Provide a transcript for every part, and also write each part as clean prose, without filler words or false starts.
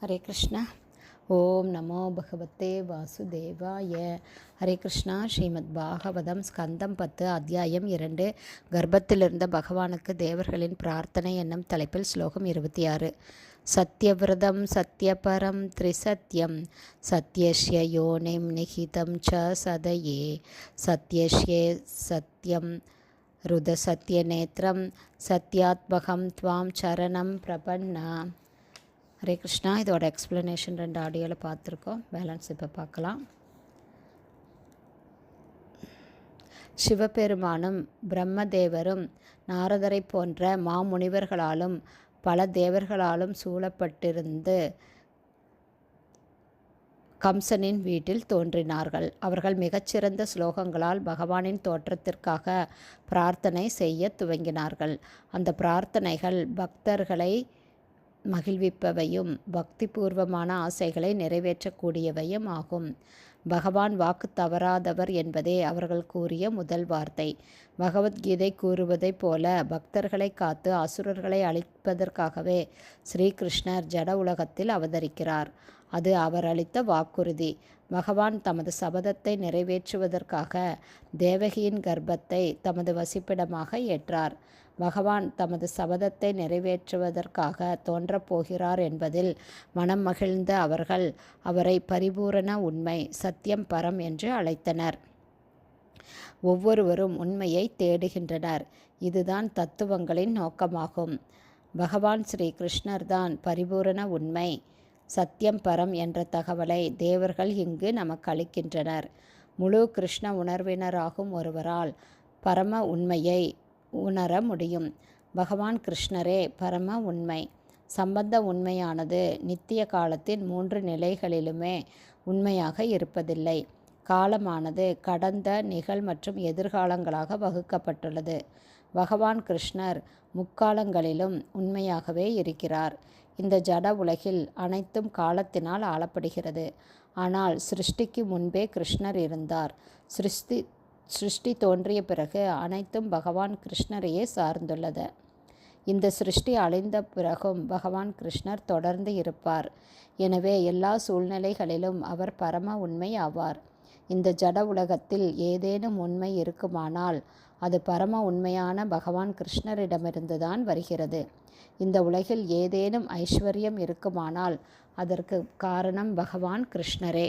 ஹரே கிருஷ்ணா. ஓம் நமோ பகவத்தே வாசுதேவாய. ஹரே கிருஷ்ணா. ஸ்ரீமத் பாகவதம் ஸ்கந்தம் 10 அத்தியாயம் 2 கர்ப்பத்திலிருந்த பகவானுக்கு தேவர்களின் பிரார்த்தனை என்னும் தலைப்பில் ஸ்லோகம் 26. சத்யவிரதம் சத்யபரம் த்ரிசத்யம் சத்யஸ்ய யோனிம் நிஹிதம் ச சதயே சத்யஸ்யே சத்யம் ருத சத்யநேத்ரம் சத்யாத்மகம் த்வாம் சரணம் பிரபன்னா. ஹரே கிருஷ்ணா. இதோட எக்ஸ்ப்ளனேஷன் 2 ஆடியோவில் பார்த்துருக்கோம். பேலன்ஸ் இப்போ பார்க்கலாம். சிவபெருமானும் பிரம்மதேவரும் நாரதரை போன்ற மாமுனிவர்களாலும் பல தேவர்களாலும் சூழப்பட்டிருந்து கம்சனின் வீட்டில் தோன்றினார்கள். அவர்கள் மிகச்சிறந்த ஸ்லோகங்களால் பகவானின் தோற்றத்திற்காக பிரார்த்தனை செய்ய துவங்கினார்கள். அந்த பிரார்த்தனைகள் பக்தர்களை மகிழ்விப்பவையும் பக்திபூர்வமான ஆசைகளை நிறைவேற்றக்கூடியவையும் ஆகும். பகவான் வாக்கு தவறாதவர் என்பதே அவர்கள் கூறிய முதல் வார்த்தை. பகவத்கீதை கூறுவதைப் போல பக்தர்களை காத்து அசுரர்களை அழிப்பதற்காகவே ஸ்ரீகிருஷ்ணர் ஜட உலகத்தில் அவதரிக்கிறார். அது அவர் அளித்த வாக்குறுதி. பகவான் தமது சபதத்தை நிறைவேற்றுவதற்காக தேவகியின் கர்ப்பத்தை தமது வசிப்பிடமாக ஏற்றார். பகவான் தமது சபதத்தை நிறைவேற்றுவதற்காக தோன்றப்போகிறார் என்பதில் மனம் மகிழ்ந்த அவர்கள் அவரை பரிபூரண உண்மை, சத்தியம் பரம் என்று அழைத்தனர். ஒவ்வொருவரும் உண்மையை தேடுகின்றனர். இதுதான் தத்துவங்களின் நோக்கமாகும். பகவான் ஸ்ரீ கிருஷ்ணர்தான் பரிபூரண உண்மை, சத்தியம் பரம் என்ற தகவலை தேவர்கள் இங்கு நமக்கு அளிக்கின்றனர். முழு கிருஷ்ண உணர்வினராகும் ஒருவரால் பரம உண்மையை உணர முடியும். பகவான் கிருஷ்ணரே பரம உண்மை. சம்பந்த உண்மையானது நித்திய காலத்தின் 3 நிலைகளிலுமே உண்மையாக இருப்பதில்லை. காலமானது கடந்த, நிகழ் மற்றும் எதிர்காலங்களாக வகுக்கப்பட்டுள்ளது. பகவான் கிருஷ்ணர் முக்காலங்களிலும் உண்மையாகவே இருக்கிறார். இந்த ஜட உலகில் அனைத்தும் காலத்தினால் ஆளப்படுகிறது. ஆனால் சிருஷ்டிக்கு முன்பே கிருஷ்ணர் இருந்தார். சிருஷ்டி தோன்றிய பிறகு அனைத்தும் பகவான் கிருஷ்ணரையே சார்ந்துள்ளது. இந்த சிருஷ்டி அழிந்த பிறகும் பகவான் கிருஷ்ணர் தொடர்ந்து இருப்பார். எனவே எல்லா சூழ்நிலைகளிலும் அவர் பரம உண்மை ஆவார். இந்த ஜட உலகத்தில் ஏதேனும் உண்மை இருக்குமானால் அது பரம உண்மையான பகவான் கிருஷ்ணரிடமிருந்துதான் வருகிறது. இந்த உலகில் ஏதேனும் ஐஸ்வர்யம் இருக்குமானால் அதற்கு காரணம் பகவான் கிருஷ்ணரே.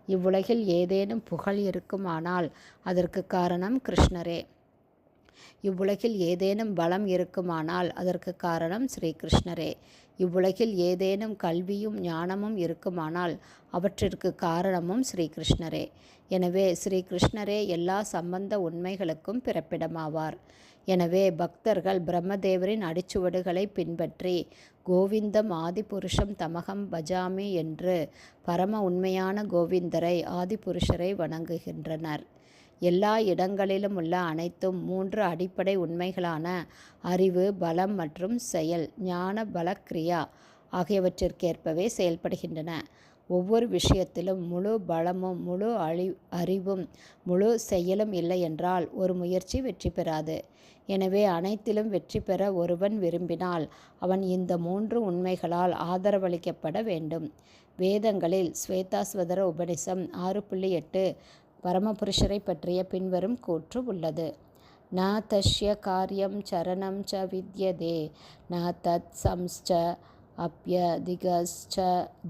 இவ்வுலகில் ஏதேனும் புகழ் இருக்குமானால் அதற்கு காரணம் கிருஷ்ணரே. இவ்வுலகில் ஏதேனும் பலம் இருக்குமானால் அதற்கு காரணம் ஸ்ரீகிருஷ்ணரே. இவ்வுலகில் ஏதேனும் கல்வியும் ஞானமும் இருக்குமானால் அவற்றிற்கு காரணமும் ஸ்ரீகிருஷ்ணரே. எனவே ஸ்ரீகிருஷ்ணரே எல்லா சம்பந்த உண்மைகளுக்கும் பிறப்பிடமாவார். எனவே பக்தர்கள் பிரம்மதேவரின் அடிச்சுவடுகளை பின்பற்றி கோவிந்தம் ஆதிபுருஷம் தமகம் பஜாமி என்று பரம உண்மையான கோவிந்தரை ஆதிபுருஷரை வணங்குகின்றனர். எல்லா இடங்களிலும் உள்ள அனைத்தும் 3 அடிப்படை உண்மைகளான அறிவு, பலம் மற்றும் செயல், ஞான பல கிரியா ஆகியவற்றிற்கேற்பவே செயல்படுகின்றன. ஒவ்வொரு விஷயத்திலும் முழு பலமும் முழு அறிவும் முழு செயலும் இல்லை என்றால் ஒரு முயற்சி வெற்றி பெறாது. எனவே அனைத்திலும் வெற்றி பெற ஒருவன் விரும்பினால் அவன் இந்த 3 உண்மைகளால் ஆதரவளிக்கப்பட வேண்டும். வேதங்களில் ஸ்வேதாஸ்வதர உபனிஷம் 6.8 பரமபுருஷரை பற்றிய பின்வரும் கூற்று உள்ளது. ந தஸ்ய காரியம் சரணம் ச வித்யதே ந தத் சம்ஸ்ச அப்யதிகஸ்ச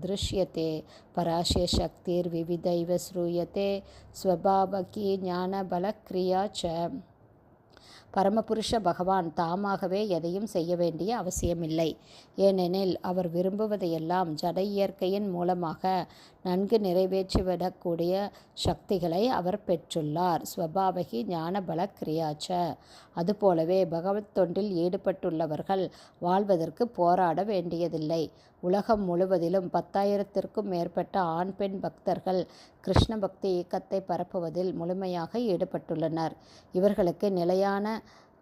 திருஷ்யதே பராஷ்ய சக்திர் விவிதைவ ஸ்ரூயதே ஸ்வபாவகி ஞான பலக்ரியா ச. பரமபுருஷ பகவான் தாமாகவே எதையும் செய்ய வேண்டிய அவசியமில்லை. ஏனெனில் அவர் விரும்புவதையெல்லாம் ஜட இயற்கையின் மூலமாக நன்கு நிறைவேற்றிவிடக்கூடிய சக்திகளை அவர் பெற்றுள்ளார். ஸ்வபாவகி ஞான பல கிரியாச்ச. அதுபோலவே பகவத் தொண்டில் ஈடுபட்டுள்ளவர்கள் வாழ்வதற்கு போராட வேண்டியதில்லை. உலகம் முழுவதிலும் 10,000த்திற்கும் மேற்பட்ட ஆண் பெண் பக்தர்கள் கிருஷ்ண பக்தி இயக்கத்தை பரப்புவதில் முழுமையாக ஈடுபட்டுள்ளனர். இவர்களுக்கு நிலையான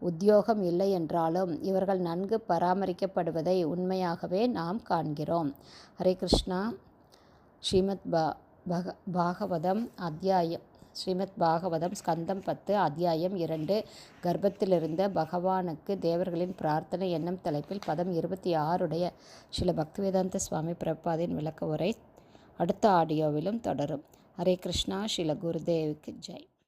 உத்தியோகம் இல்லை என்றாலும் இவர்கள் நன்கு பராமரிக்கப்படுவதை உண்மையாகவே நாம் காண்கிறோம். ஹரே கிருஷ்ணா. ஸ்ரீமத் பாகவதம் அத்தியாயம் ஸ்ரீமத் பாகவதம் ஸ்கந்தம் 10 அத்தியாயம் 2 கர்ப்பத்திலிருந்த பகவானுக்கு தேவர்களின் பிரார்த்தனை என்னும் தலைப்பில் பதம் 26 ஸ்ரீல பக்திவேதாந்த சுவாமி பிரபாதின் விளக்க உரை அடுத்த ஆடியோவிலும் தொடரும். ஹரே கிருஷ்ணா. ஸ்ரீல குருதேவுக்கு ஜெய்.